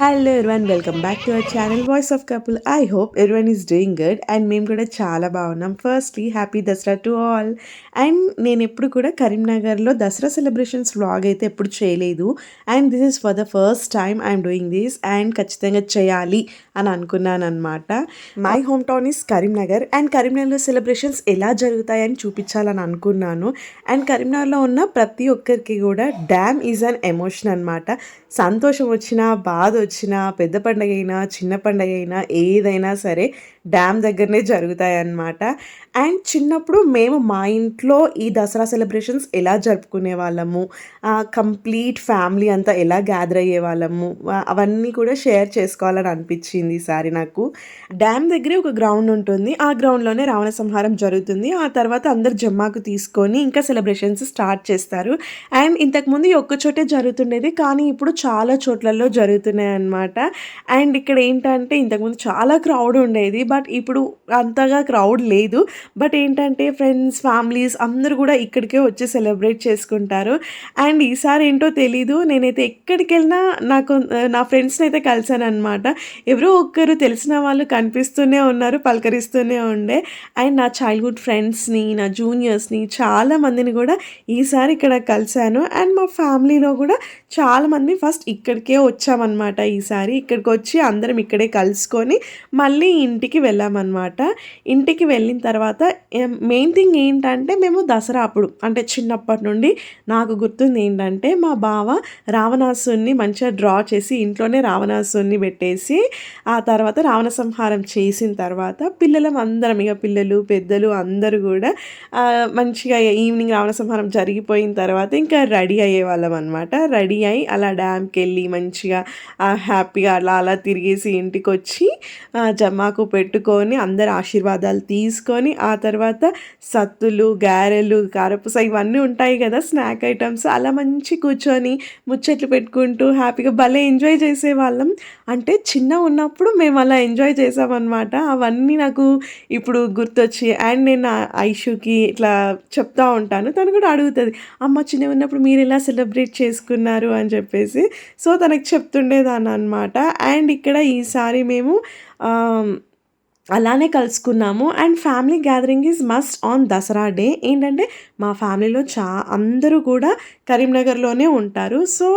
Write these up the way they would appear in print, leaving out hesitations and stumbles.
Hello everyone, welcome back to our channel Voice of Couple. I hope everyone is doing good and మేము కూడా చాలా బాగున్నాం. Firstly happy Dasara to all. And నేను ఎప్పుడు కూడా కరీంనగర్లో దసరా సెలబ్రేషన్స్ వ్లాగ్ అయితే ఎప్పుడు చేయలేదు. And this is for the first time I'm doing this and ఖచ్చితంగా చేయాలి అని అనుకున్నాను అనమాట. My home town is Karimnagar and కరీంనగర్లో సెలబ్రేషన్స్ ఎలా జరుగుతాయని చూపించాలని అనుకున్నాను. అండ్ కరీంనగర్లో ఉన్న ప్రతి ఒక్కరికి కూడా డ్యామ్ ఈజ్ అన్ ఎమోషన్ అనమాట. సంతోషం వచ్చినా, బాధ వచ్చినా, పెద్ద పండగ అయినా, చిన్న పండగ అయినా, ఏదైనా సరే డ్యామ్ దగ్గరనే జరుగుతాయన్నమాట. అండ్ చిన్నప్పుడు మేము మా ఇంట్లో ఈ దసరా సెలబ్రేషన్స్ ఎలా జరుపుకునే వాళ్ళము, కంప్లీట్ ఫ్యామిలీ అంతా ఎలా గ్యాదర్ అయ్యే వాళ్ళము, అవన్నీ కూడా షేర్ చేసుకోవాలని అనిపించింది ఈసారి నాకు. డ్యామ్ దగ్గరే ఒక గ్రౌండ్ ఉంటుంది. ఆ గ్రౌండ్లోనే రావణ సంహారం జరుగుతుంది. ఆ తర్వాత అందరు జమ్మాకు తీసుకొని ఇంకా సెలబ్రేషన్స్ స్టార్ట్ చేస్తారు. అండ్ ఇంతకుముందు ఈ ఒక్క చోటే జరుగుతుండేది, కానీ ఇప్పుడు చాలా చోట్లలో జరుగుతున్నాయి అన్నమాట. అండ్ ఇక్కడ ఏంటంటే ఇంతకుముందు చాలా క్రౌడ్ ఉండేది, బట్ ఇప్పుడు అంతగా క్రౌడ్ లేదు. బట్ ఏంటంటే ఫ్రెండ్స్, ఫ్యామిలీస్ అందరూ కూడా ఇక్కడికే వచ్చి సెలబ్రేట్ చేసుకుంటారు. అండ్ ఈసారి ఏంటో తెలీదు, నేనైతే ఎక్కడికి వెళ్ళినా నా ఫ్రెండ్స్ని అయితే కలిసాను అనమాట. ఎవరో ఒక్కరు తెలిసిన వాళ్ళు కనిపిస్తూనే ఉన్నారు, పలకరిస్తూనే ఉండే. అండ్ నా చైల్డ్హుడ్ ఫ్రెండ్స్ని, నా జూనియర్స్ని చాలా మందిని కూడా ఈసారి ఇక్కడ కలిశాను. అండ్ మా ఫ్యామిలీలో కూడా చాలామంది ఫస్ట్ ఇక్కడికే వచ్చామన్నమాట. ఈసారి ఇక్కడికి వచ్చి అందరం ఇక్కడే కలుసుకొని మళ్ళీ ఇంటికి వెళ్ళామన్నమాట. ఇంటికి వెళ్ళిన తర్వాత మెయిన్ థింగ్ ఏంటంటే మేము దసరా అప్పుడు అంటే చిన్నప్పటి నుండి నాకు గుర్తుంది ఏంటంటే మా బావ రావణాసుని మంచిగా డ్రా చేసి ఇంట్లోనే రావణాసుని పెట్టేసి ఆ తర్వాత రావణ సంహారం చేసిన తర్వాత పిల్లలం అందరం, ఇక పిల్లలు పెద్దలు అందరూ కూడా మంచిగా ఈవినింగ్ రావణ సంహారం జరిగిపోయిన తర్వాత ఇంకా రెడీ అయ్యేవాళ్ళం అనమాట. రెడీ అయ్యి అలా డ్యామ్కి వెళ్ళి మంచిగా హ్యాపీగా అలా తిరిగేసి ఇంటికి వచ్చి జమ్మాకు పెట్టుకొని అందరు ఆశీర్వాదాలు తీసుకొని ఆ తర్వాత సత్తులు, గారెలు, కారపూస ఇవన్నీ ఉంటాయి కదా స్నాక్ ఐటమ్స్, అలా మంచి కూర్చొని ముచ్చట్లు పెట్టుకుంటూ హ్యాపీగా భలే ఎంజాయ్ చేసేవాళ్ళం. అంటే చిన్న ఉన్నప్పుడు మేము అలా ఎంజాయ్ చేసామన్నమాట. అవన్నీ నాకు ఇప్పుడు గుర్తొచ్చి అండ్ నేను ఐషుకి ఇట్లా చెప్తా ఉంటాను. తను కూడా అడుగుతుంది, అమ్మ చిన్న ఉన్నప్పుడు మీరు ఎలా సెలబ్రేట్ చేసుకున్నారు అని చెప్పేసి. సో తనకు చెప్తుండేదాన్ని అనమాట. అండ్ ఇక్కడ ఈసారి మేము అలానే కలుసుకున్నాము. And family gathering is must on Dasara day. ఏంటంటే మా ఫ్యామిలీలో అందరూ కూడా కరీంనగర్లోనే ఉంటారు. సో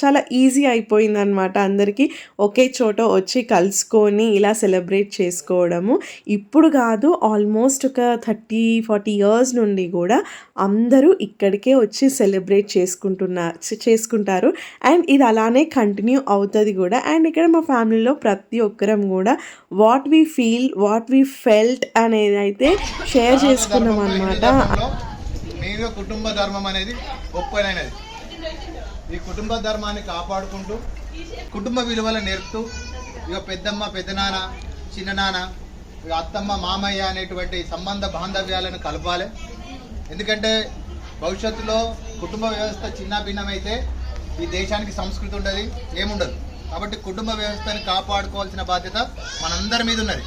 చాలా ఈజీ అయిపోయిందనమాట అందరికీ ఒకే చోట వచ్చి కలుసుకొని ఇలా సెలబ్రేట్ చేసుకోవడము. ఇప్పుడు కాదు, ఆల్మోస్ట్ ఒక 30-40 ఇయర్స్ నుండి కూడా అందరూ ఇక్కడికే వచ్చి సెలబ్రేట్ చేసుకుంటారు. అండ్ ఇది అలానే కంటిన్యూ అవుతుంది కూడా. అండ్ ఇక్కడ మా ఫ్యామిలీలో ప్రతి ఒక్కరం కూడా what we feel, what we felt అనేది అయితే షేర్ చేసుకున్నాం అనమాట. మెయిన్గా కుటుంబ ధర్మం అనేది గొప్పనైనది. ఈ కుటుంబ ధర్మాన్ని కాపాడుకుంటూ కుటుంబ విలువలు నేర్పుతూ ఇక పెద్దమ్మ, పెద్దనాన్న, చిన్ననాన్న, ఇక అత్తమ్మ, మామయ్య అనేటువంటి సంబంధ బాంధవ్యాలను కలపాలి. ఎందుకంటే భవిష్యత్తులో కుటుంబ వ్యవస్థ చిన్న భిన్నమైతే ఈ దేశానికి సంస్కృతి ఉండదు, ఏముండదు. కాబట్టి కుటుంబ వ్యవస్థని కాపాడుకోవాల్సిన బాధ్యత మనందరి మీద ఉన్నది.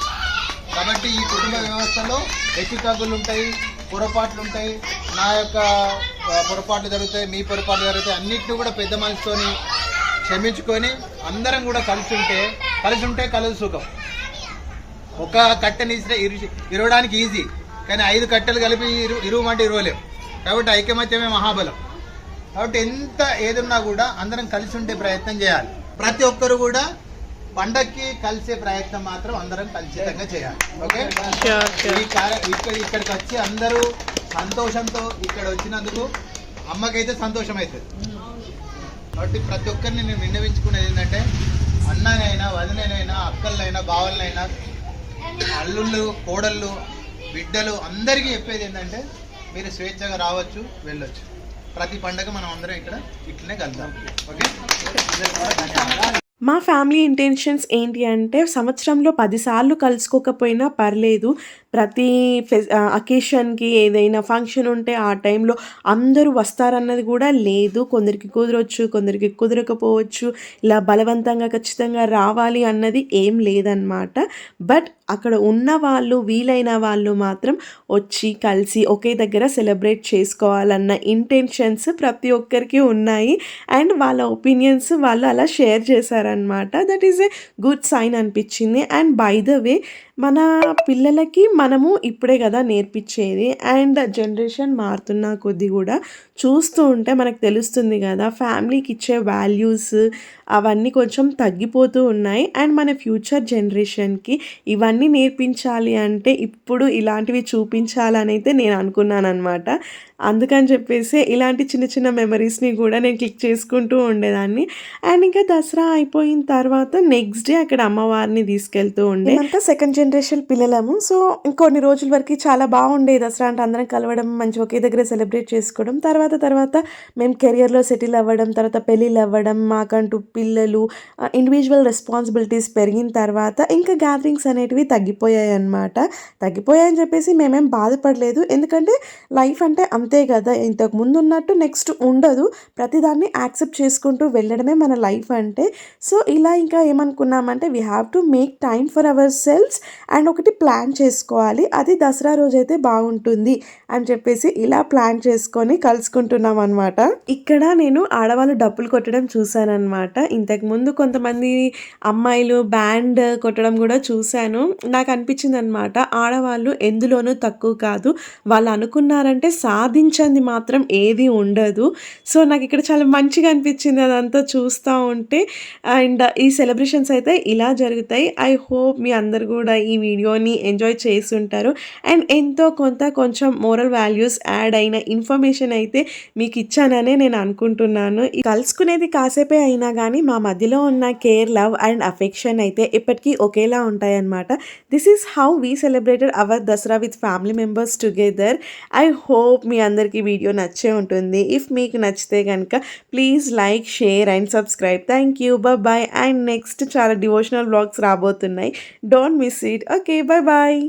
కాబట్టి ఈ కుటుంబ వ్యవస్థలో హెచ్చుతగ్గులు ఉంటాయి, పొరపాట్లు ఉంటాయి, నా యొక్క పొరపాట్లు జరుగుతాయి, మీ పొరపాట్లు జరుగుతాయి. అన్నింటినీ కూడా పెద్ద మనసుతోని క్షమించుకొని అందరం కూడా కలిసి ఉంటే కలదు సుఖం. ఒక కట్టెని ఇరవడానికి ఈజీ, కానీ 5 కట్టెలు కలిపి ఇరువమంటే ఇరవలేము. కాబట్టి ఐకమత్యమే మహాబలం. కాబట్టి ఎంత ఏదున్నా కూడా అందరం కలిసి ఉండే ప్రయత్నం చేయాలి. ప్రతి ఒక్కరు కూడా పండక్కి కలిసే ప్రయత్నం మాత్రం అందరం ఖచ్చితంగా చేయాలి. ఓకే, ఇక్కడికి వచ్చి అందరూ సంతోషంతో ఇక్కడ వచ్చినందుకు అమ్మకైతే సంతోషం అవుతుంది. కాబట్టి ప్రతి ఒక్కరిని నేను విన్నవించుకునేది ఏంటంటే అన్ననైనా, వదినైనా, అక్కలైనా, బావలనైనా, అల్లుళ్ళు, కోడళ్ళు, బిడ్డలు అందరికీ చెప్పేది ఏంటంటే మీరు స్వేచ్ఛగా రావచ్చు, వెళ్ళొచ్చు. ప్రతి పండగ మనం అందరం ఇక్కడ ఇట్లనే కలుద్దాం. ఓకే, మా ఫ్యామిలీ ఇంటెన్షన్స్ ఏంటి అంటే సంవత్సరంలో 10 సార్లు కలుసుకోకపోయినా పర్లేదు, ప్రతి అకేషన్‌కి ఏదైనా ఫంక్షన్ ఉంటే ఆ టైంలో అందరూ వస్తారన్నది కూడా లేదు. కొందరికి కుదరొచ్చు, కొందరికి కుదరకపోవచ్చు. ఇలా బలవంతంగా ఖచ్చితంగా రావాలి అన్నది ఏం లేదనమాట. బట్ అక్కడ ఉన్నవాళ్ళు, వీలైన వాళ్ళు మాత్రం వచ్చి, కలిసి ఒకే దగ్గర సెలబ్రేట్ చేసుకోవాలన్న ఇంటెన్షన్స్ ప్రతి ఒక్కరికి ఉన్నాయి. అండ్ వాళ్ళ ఒపీనియన్స్ వాళ్ళు అలా షేర్ చేశారనమాట. That is a good sign అనిపించింది. అండ్ బై ద వే మన పిల్లలకి మనము ఇప్పుడే కదా నేర్పించేది. అండ్ జనరేషన్ మారుతున్న కొద్దీ కూడా చూస్తూ ఉంటే మనకు తెలుస్తుంది కదా, ఫ్యామిలీకి ఇచ్చే వాల్యూస్ అవన్నీ కొంచెం తగ్గిపోతూ ఉన్నాయి. అండ్ మన ఫ్యూచర్ జనరేషన్కి ఇవన్నీ నేర్పించాలి అంటే ఇప్పుడు ఇలాంటివి చూపించాలని అయితే నేను అనుకున్నాను అనమాట. అందుకని చెప్పేసి ఇలాంటి చిన్న చిన్న మెమరీస్ని కూడా నేను క్లిక్ చేసుకుంటూ ఉండేదాన్ని. అండ్ ఇంకా దసరా అయిపోయిన తర్వాత నెక్స్ట్ డే అక్కడ అమ్మవారిని తీసుకెళ్తూ ఉండే. మేమంతా సెకండ్ జనరేషన్ పిల్లలము. సో ఇంకొన్ని రోజుల వరకు చాలా బాగుండేది దసరా అంటే, అందరం కలవడం, మంచి ఒకే దగ్గర సెలబ్రేట్ చేసుకోవడం. తర్వాత మేము కెరియర్లో సెటిల్ అవ్వడం, తర్వాత పెళ్ళిళ్ళు అవ్వడం, మాకంటూ పిల్లలు, ఇండివిజువల్ రెస్పాన్సిబిలిటీస్ పెరిగిన తర్వాత ఇంకా గ్యాదరింగ్స్ అనేటివి తగ్గిపోయాయి అన్నమాట. తగ్గిపోయాయని చెప్పేసి మేమేం బాధపడలేదు. ఎందుకంటే లైఫ్ అంటే అంతే కదా, ఇంతకు ముందు ఉన్నట్టు నెక్స్ట్ ఉండదు. ప్రతిదాన్ని యాక్సెప్ట్ చేసుకుంటూ వెళ్ళడమే మన లైఫ్ అంటే. సో ఇలా ఇంకా ఏమనుకున్నామంటే we have to make time for ourselves and ఒకటి ప్లాన్ చేసుకోవాలి. అది దసరా రోజైతే బాగుంటుంది అని చెప్పేసి ఇలా ప్లాన్ చేసుకొని కలుసుకుంటున్నాం అనమాట. ఇక్కడ నేను ఆడవాళ్ళు డప్పులు కొట్టడం చూశానన్నమాట. ఇంతకుముందు కొంతమంది అమ్మాయిలు బ్యాండ్ కొట్టడం కూడా చూశాను. నాకు అనిపించింది అనమాట, ఆడవాళ్ళు ఎందులోనూ తక్కువ కాదు, వాళ్ళు అనుకున్నారంటే సాధించింది మాత్రం ఏది ఉండదు. సో నాకు ఇక్కడ చాలా మంచిగా అనిపించింది అదంతా చూస్తూ ఉంటే. అండ్ ఈ సెలబ్రేషన్స్ అయితే ఇలా జరుగుతాయి. ఐ హోప్ మీ అందరు కూడా ఈ వీడియోని ఎంజాయ్ చేసి ఉంటారు. అండ్ ఎంతో కొంత కొంచెం మోరల్ వాల్యూస్ యాడ్ అయిన ఇన్ఫర్మేషన్ అయితే మీకు ఇచ్చాననే నేను అనుకుంటున్నాను. ఈ కలుసుకునేది కాసేపే అయినా కానీ మా మధ్యలో ఉన్న కేర్, లవ్ అండ్ అఫెక్షన్ అయితే ఎప్పటికీ ఒకేలా ఉంటాయన్నమాట. This is how we celebrated our Dasara with family members together. I hope మీ అందరికీ వీడియో నచ్చే ఉంటుంది. ఇఫ్ మీకు నచ్చితే కనుక please like, share and subscribe. Thank you, bye. And next చాలా డివోషనల్ వ్లాగ్స్ రాబోతున్నాయి. Don't miss it. Okay, bye.